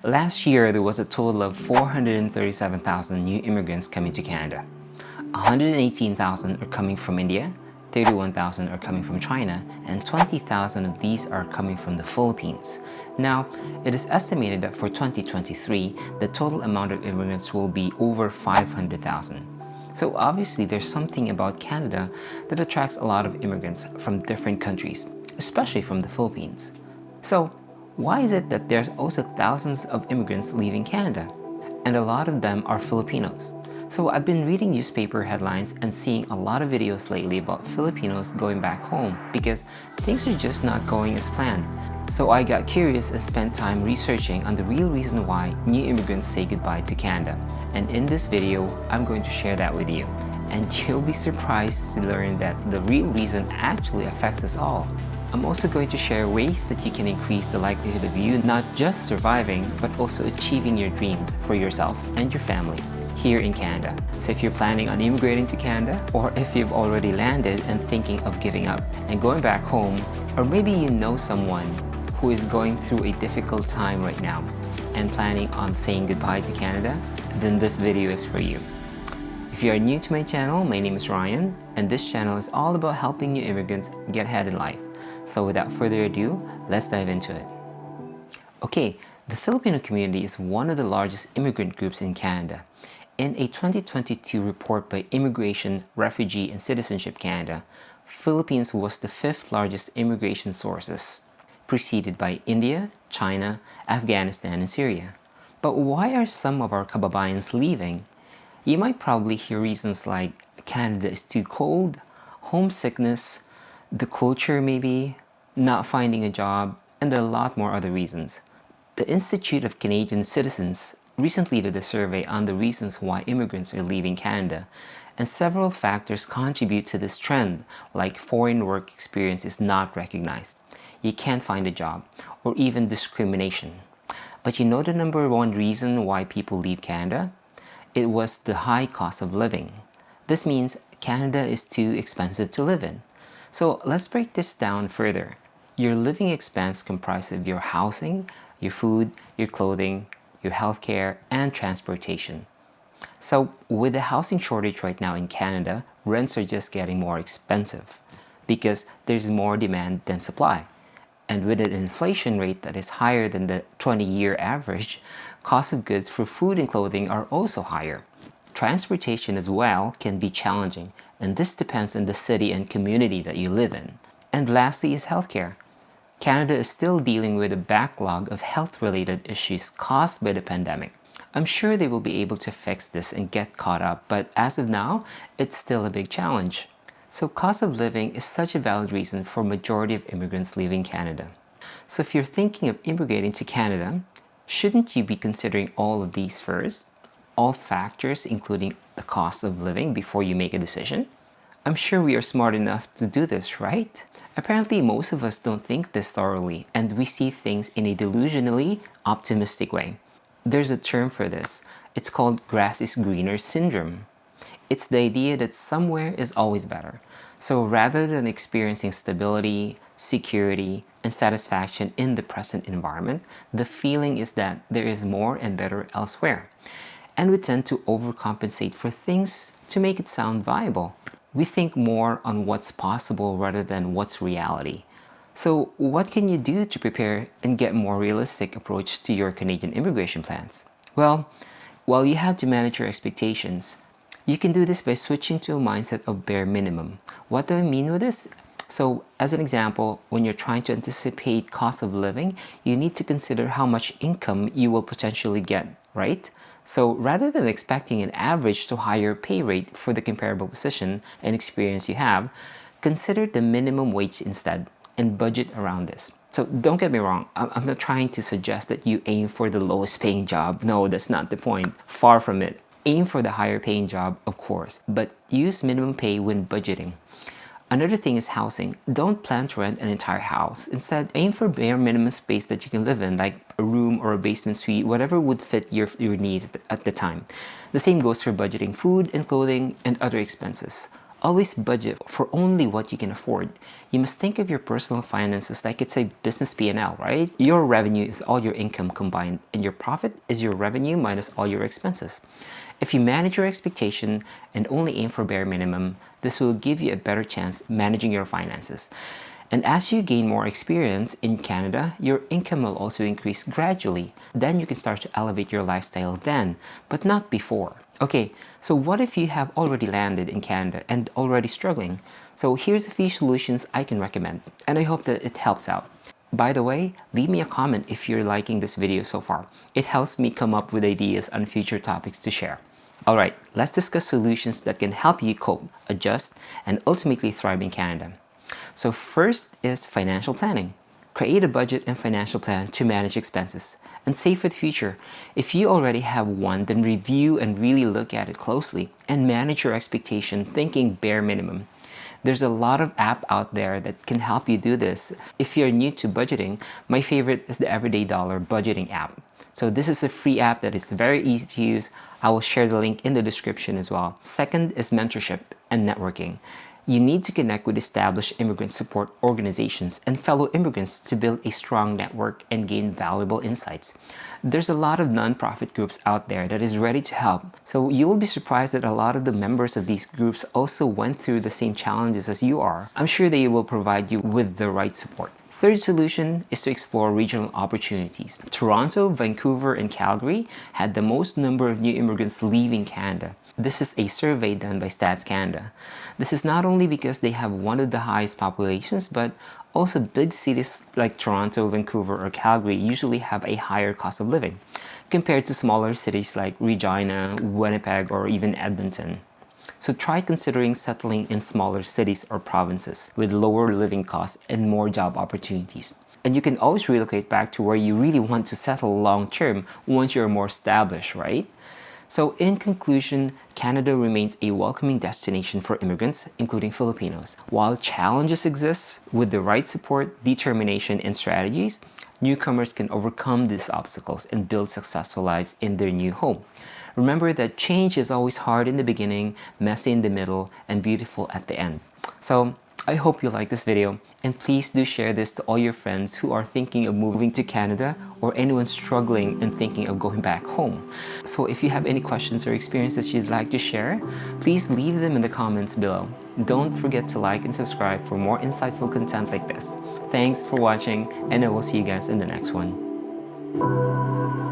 Last year, there was a total of 437,000 new immigrants coming to Canada. 118,000 are coming from India, 31,000 are coming from China, and 20,000 of these are coming from the Philippines. Now, it is estimated that for 2023, the total amount of immigrants will be over 500,000. So obviously, there's something about Canada that attracts a lot of immigrants from different countries, especially from the Philippines. So, why is it that there's also thousands of immigrants leaving Canada? And a lot of them are Filipinos. So I've been reading newspaper headlines and seeing a lot of videos lately about Filipinos going back home because things are just not going as planned. So I got curious and spent time researching on the real reason why new immigrants say goodbye to Canada. And in this video, I'm going to share that with you. And you'll be surprised to learn that the real reason actually affects us all. I'm also going to share ways that you can increase the likelihood of you not just surviving, but also achieving your dreams for yourself and your family here in Canada. So if you're planning on immigrating to Canada, or if you've already landed and thinking of giving up and going back home, or maybe you know someone who is going through a difficult time right now and planning on saying goodbye to Canada, then this video is for you. If you are new to my channel, my name is Ryan, and this channel is all about helping new immigrants get ahead in life. So without further ado, let's dive into it. Okay, the Filipino community is one of the largest immigrant groups in Canada. In a 2022 report by Immigration, Refugee and Citizenship Canada, Philippines was the fifth largest immigration sources, preceded by India, China, Afghanistan, and Syria. But why are some of our kababayans leaving? You might probably hear reasons like Canada is too cold, homesickness, the culture maybe, not finding a job, and a lot more other reasons. The Institute of Canadian Citizens recently did a survey on the reasons why immigrants are leaving Canada, and several factors contribute to this trend, like foreign work experience is not recognized, you can't find a job, or even discrimination. But you know the number one reason why people leave Canada? It was the high cost of living. This means Canada is too expensive to live in. So let's break this down further. Your living expense comprises of your housing, your food, your clothing, your healthcare, and transportation. So with the housing shortage right now in Canada, rents are just getting more expensive because there's more demand than supply. And with an inflation rate that is higher than the 20-year average, costs of goods for food and clothing are also higher. Transportation as well can be challenging, and this depends on the city and community that you live in. And lastly is healthcare. Canada is still dealing with a backlog of health-related issues caused by the pandemic. I'm sure they will be able to fix this and get caught up, but as of now, it's still a big challenge. So cost of living is such a valid reason for majority of immigrants leaving Canada. So if you're thinking of immigrating to Canada, shouldn't you be considering all of these first? All factors, including the cost of living, before you make a decision? I'm sure we are smart enough to do this, right? Apparently, most of us don't think this thoroughly, and we see things in a delusionally optimistic way. There's a term for this. It's called grass is greener syndrome. It's the idea that somewhere is always better. So rather than experiencing stability, security, and satisfaction in the present environment, the feeling is that there is more and better elsewhere. And we tend to overcompensate for things to make it sound viable. We think more on what's possible rather than what's reality. So what can you do to prepare and get more realistic approach to your Canadian immigration plans? Well, while you have to manage your expectations, you can do this by switching to a mindset of bare minimum. What do I mean with this? So as an example, when you're trying to anticipate cost of living, you need to consider how much income you will potentially get, right? So rather than expecting an average to higher pay rate for the comparable position and experience you have, consider the minimum wage instead and budget around this. So don't get me wrong, I'm not trying to suggest that you aim for the lowest paying job. No, that's not the point. Far from it. Aim for the higher paying job, of course, but use minimum pay when budgeting. Another thing is housing. Don't plan to rent an entire house. Instead, aim for bare minimum space that you can live in, like a room or a basement suite, whatever would fit your needs at the time. The same goes for budgeting food and clothing and other expenses. Always budget for only what you can afford. You must think of your personal finances like it's a business P&L, right? Your revenue is all your income combined, and your profit is your revenue minus all your expenses. If you manage your expectation and only aim for bare minimum, this will give you a better chance managing your finances. And as you gain more experience in Canada, your income will also increase gradually. Then you can start to elevate your lifestyle then, but not before. Okay, so what if you have already landed in Canada and already struggling? So here's a few solutions I can recommend, and I hope that it helps out. By the way, leave me a comment if you're liking this video so far. It helps me come up with ideas on future topics to share. Alright, let's discuss solutions that can help you cope, adjust, and ultimately thrive in Canada. So first is financial planning. Create a budget and financial plan to manage expenses and save for the future. If you already have one, then review and really look at it closely and manage your expectation thinking bare minimum. There's a lot of app out there that can help you do this. If you're new to budgeting, my favorite is the Everyday Dollar budgeting app. So this is a free app that is very easy to use. I will share the link in the description as well. Second is mentorship and networking. You need to connect with established immigrant support organizations and fellow immigrants to build a strong network and gain valuable insights. There's a lot of nonprofit groups out there that is ready to help. So you will be surprised that a lot of the members of these groups also went through the same challenges as you are. I'm sure they will provide you with the right support. Third solution is to explore regional opportunities. Toronto, Vancouver, and Calgary had the most number of new immigrants leaving Canada. This is a survey done by Stats Canada. This is not only because they have one of the highest populations, but also big cities like Toronto, Vancouver, or Calgary usually have a higher cost of living compared to smaller cities like Regina, Winnipeg, or even Edmonton. So try considering settling in smaller cities or provinces with lower living costs and more job opportunities. And you can always relocate back to where you really want to settle long term once you're more established, right? So in conclusion, Canada remains a welcoming destination for immigrants, including Filipinos. While challenges exist, with the right support, determination, and strategies, newcomers can overcome these obstacles and build successful lives in their new home. Remember that change is always hard in the beginning, messy in the middle, and beautiful at the end. So I hope you like this video, and please do share this to all your friends who are thinking of moving to Canada or anyone struggling and thinking of going back home. So if you have any questions or experiences you'd like to share, please leave them in the comments below. Don't forget to like and subscribe for more insightful content like this. Thanks for watching, and I will see you guys in the next one.